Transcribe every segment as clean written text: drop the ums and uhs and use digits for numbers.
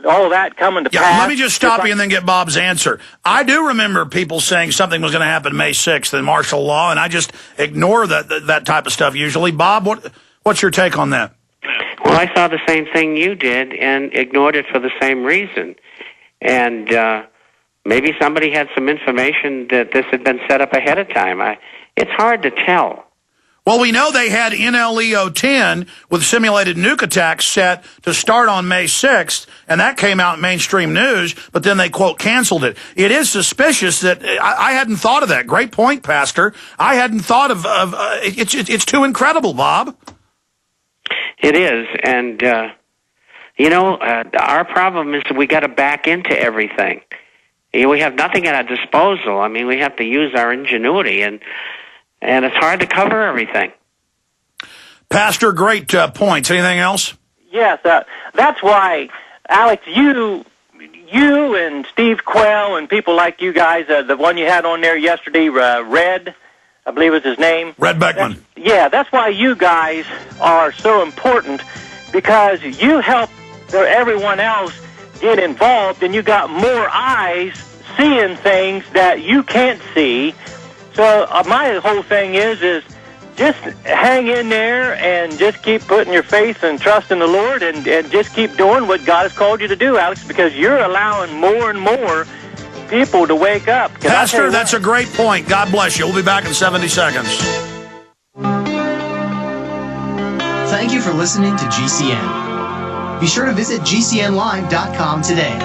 all that coming to pass. Let me just stop you and then get Bob's answer. I do remember people saying something was going to happen May 6th in martial law, and I just ignore that type of stuff usually. Bob, what's your take on that? Well, I saw the same thing you did and ignored it for the same reason. And maybe somebody had some information that this had been set up ahead of time. It's hard to tell. Well, we know they had NLEO-10 with simulated nuke attacks set to start on May 6th, and that came out in mainstream news, but then they, quote, canceled it. It is suspicious that I hadn't thought of that. Great point, Pastor. I hadn't thought of it's too incredible, Bob. It is, and, our problem is that we got to back into everything. We have nothing at our disposal. I mean, we have to use our ingenuity, and it's hard to cover everything. Pastor, great points. Anything else? Yes, that's why, Alex, you and Steve Quell and people like you guys, the one you had on there yesterday, Red, I believe was his name. Red Beckman. That's why you guys are so important, because you help everyone else get involved, and you got more eyes seeing things that you can't see. So my whole thing is just hang in there and just keep putting your faith and trust in the Lord, and just keep doing what God has called you to do, Alex, because you're allowing more and more people to wake up. Pastor, that's a great point. God bless you. We'll be back in 70 seconds. Thank you for listening to GCN. Be sure to visit GCNlive.com today.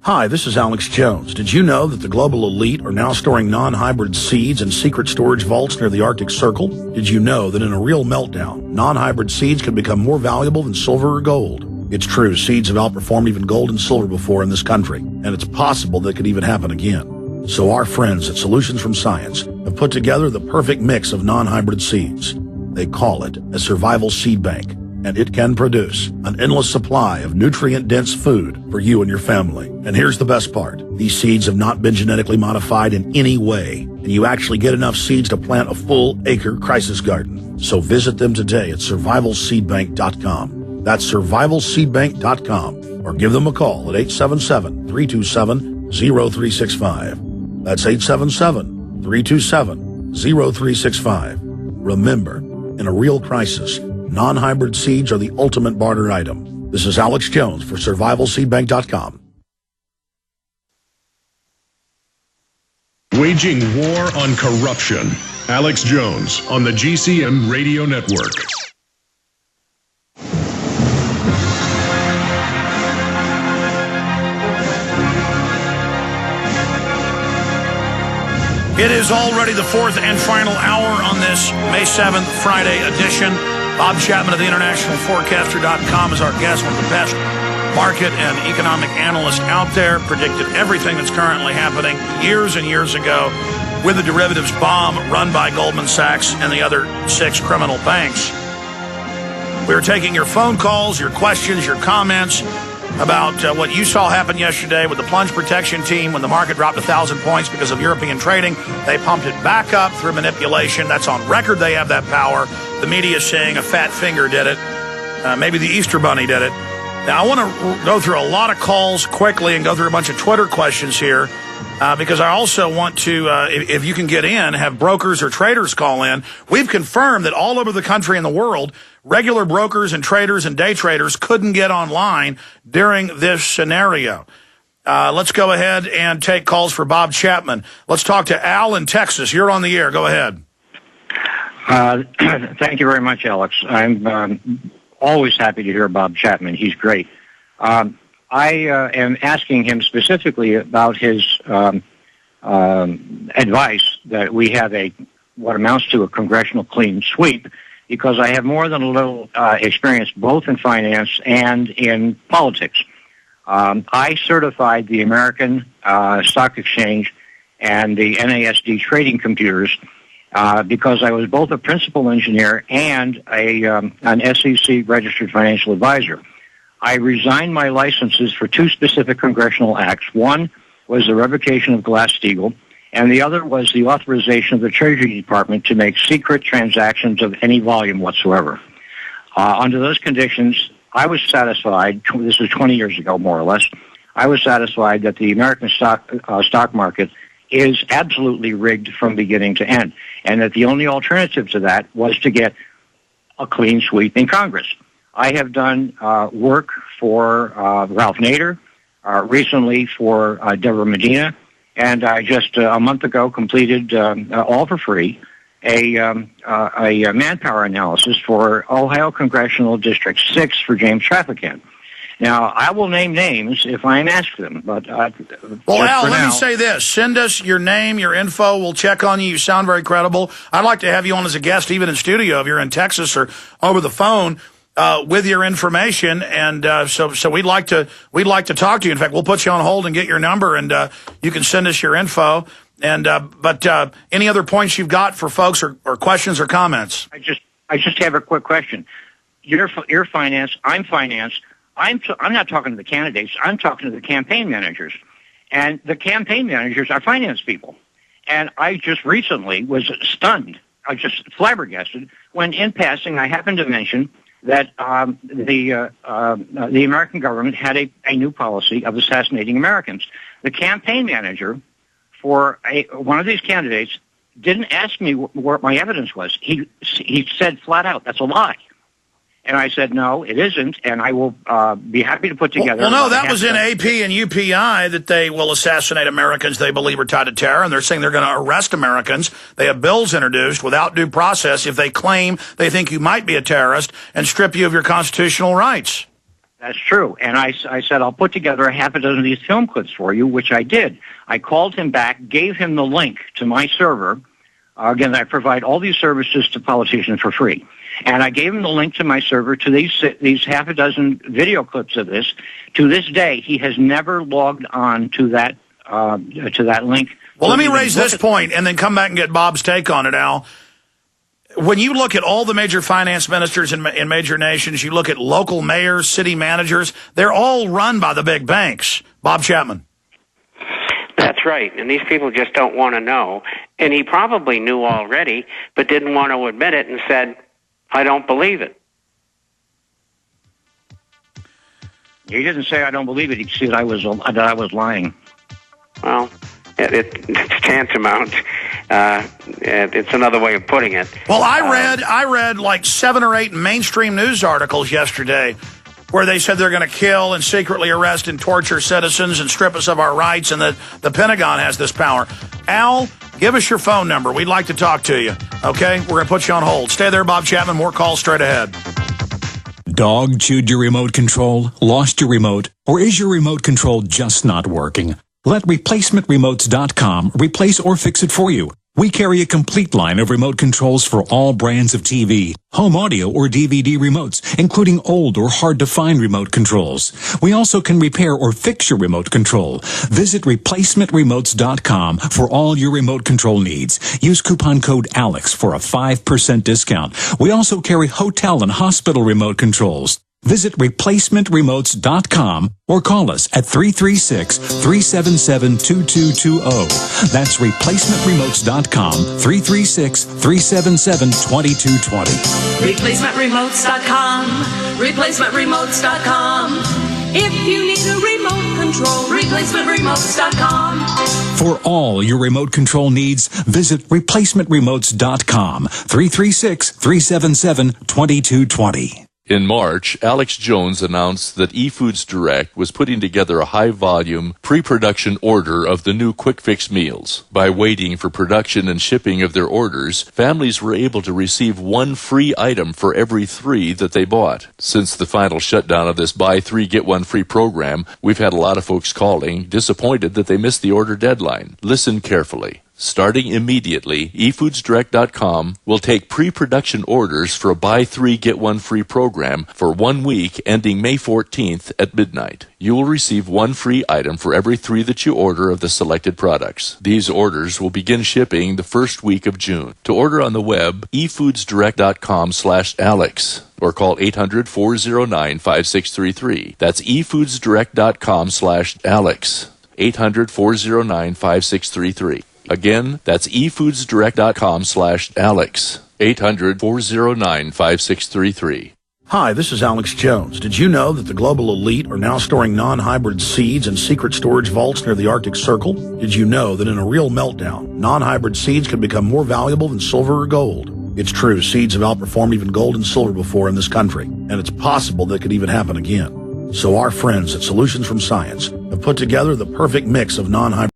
Hi, this is Alex Jones. Did you know that the global elite are now storing non-hybrid seeds in secret storage vaults near the Arctic Circle? Did you know that in a real meltdown, non-hybrid seeds can become more valuable than silver or gold? It's true, seeds have outperformed even gold and silver before in this country, and it's possible that could even happen again. So our friends at Solutions from Science have put together the perfect mix of non-hybrid seeds. They call it a survival seed bank, and it can produce an endless supply of nutrient-dense food for you and your family. And here's the best part. These seeds have not been genetically modified in any way, and you actually get enough seeds to plant a full-acre crisis garden. So visit them today at survivalseedbank.com. That's survivalseedbank.com, or give them a call at 877-327-0365. That's 877-327-0365. Remember, in a real crisis, non-hybrid seeds are the ultimate barter item. This is Alex Jones for survivalseedbank.com. Waging war on corruption. Alex Jones on the GCN Radio Network. It is already the fourth and final hour on this May 7th, Friday edition. Bob Chapman of the internationalforecaster.com is our guest, one of the best market and economic analysts out there, predicted everything that's currently happening years and years ago with the derivatives bomb run by Goldman Sachs and the other 6 criminal banks. We're taking your phone calls, your questions, your comments about what you saw happen yesterday with the plunge protection team when the market dropped 1,000 points because of European trading. They pumped it back up through manipulation. That's on record. They have that power. The media is saying a fat finger did it. Maybe the Easter Bunny did it. Now, I want to go through a lot of calls quickly and go through a bunch of Twitter questions here because I also want to, if you can get in, have brokers or traders call in. We've confirmed that all over the country and the world, regular brokers and traders and day traders couldn't get online during this scenario. Let's go ahead and take calls for Bob Chapman. Let's talk to Al in Texas. You're on the air. Go ahead. Thank you very much, Alex. I'm always happy to hear Bob Chapman. He's great. I am asking him specifically about his advice that we have what amounts to a congressional clean sweep, because I have more than a little experience both in finance and in politics. I certified the American Stock Exchange and the NASD trading computers because I was both a principal engineer and an SEC registered financial advisor. I resigned my licenses for 2 specific congressional acts. One was the revocation of Glass-Steagall, and the other was the authorization of the Treasury Department to make secret transactions of any volume whatsoever. Under those conditions, I was satisfied, this was 20 years ago, more or less, I was satisfied that the American stock market is absolutely rigged from beginning to end, and that the only alternative to that was to get a clean sweep in Congress. I have done work for Ralph Nader, recently for Deborah Medina, and I just a month ago completed, all for free, a manpower analysis for Ohio Congressional District 6 for James Traficant. Now, I will name names if I am asked them, but... well, Al, let me say this. Send us your name, your info. We'll check on you. You sound very credible. I'd like to have you on as a guest, even in studio, if you're in Texas or over the phone, with your information. And so we'd like to talk to you. In fact, we'll put you on hold and get your number, and you can send us your info. And but any other points you've got for folks or questions or comments? I just have a quick question. You're finance. I'm finance. I'm not talking to the candidates. I'm talking to the campaign managers. And the campaign managers are finance people. And I just recently was stunned, just flabbergasted, when in passing I happened to mention that the American government had a new policy of assassinating Americans. The campaign manager for one of these candidates didn't ask me what my evidence was. He said flat out, that's a lie. And I said, no, it isn't, and I will be happy to put together... Well, no, that was in AP and UPI that they will assassinate Americans they believe are tied to terror, and they're saying they're going to arrest Americans. They have bills introduced without due process if they claim they think you might be a terrorist and strip you of your constitutional rights. That's true. And I said, I'll put together a half a dozen of these film clips for you, which I did. I called him back, gave him the link to my server. Again, I provide all these services to politicians for free. And I gave him the link to my server to these half a dozen video clips of this. To this day, he has never logged on to that link. Well, let me raise this point and then come back and get Bob's take on it, Al. When you look at all the major finance ministers in major nations, you look at local mayors, city managers, they're all run by the big banks. Bob Chapman. That's right, and these people just don't want to know. And he probably knew already, but didn't want to admit it and said, I don't believe it. He didn't say I don't believe it. He said I was lying. Well, it's tantamount. It's another way of putting it. Well, I read like 7 or 8 mainstream news articles yesterday where they said they're going to kill and secretly arrest and torture citizens and strip us of our rights, and that the Pentagon has this power. Al, give us your phone number. We'd like to talk to you. Okay? We're going to put you on hold. Stay there, Bob Chapman. More calls straight ahead. Dog chewed your remote control, lost your remote, or is your remote control just not working? Let replacementremotes.com replace or fix it for you. We carry a complete line of remote controls for all brands of TV, home audio, or DVD remotes, including old or hard-to-find remote controls. We also can repair or fix your remote control. Visit replacementremotes.com for all your remote control needs. Use coupon code ALEX for a 5% discount. We also carry hotel and hospital remote controls. Visit replacementremotes.com or call us at 336-377-2220. That's replacementremotes.com, 336-377-2220. Replacementremotes.com, replacementremotes.com. If you need a remote control, replacementremotes.com. For all your remote control needs, visit replacementremotes.com, 336-377-2220. In March, Alex Jones announced that eFoods Direct was putting together a high-volume, pre-production order of the new Quick Fix meals. By waiting for production and shipping of their orders, families were able to receive 1 free item for every 3 that they bought. Since the final shutdown of this buy 3, get 1 free program, we've had a lot of folks calling, disappointed that they missed the order deadline. Listen carefully. Starting immediately, eFoodsDirect.com will take pre-production orders for a buy 3, get 1 free program for 1 week ending May 14th at midnight. You will receive 1 free item for every 3 that you order of the selected products. These orders will begin shipping the first week of June. To order on the web, eFoodsDirect.com/Alex or call 800-409-5633. That's eFoodsDirect.com/Alex. 800-409-5633. Again, that's eFoodsDirect.com/Alex. 800-409-5633. Hi, this is Alex Jones. Did you know that the global elite are now storing non-hybrid seeds in secret storage vaults near the Arctic Circle? Did you know that in a real meltdown, non-hybrid seeds can become more valuable than silver or gold? It's true, seeds have outperformed even gold and silver before in this country, and it's possible that could even happen again. So our friends at Solutions from Science have put together the perfect mix of non-hybrid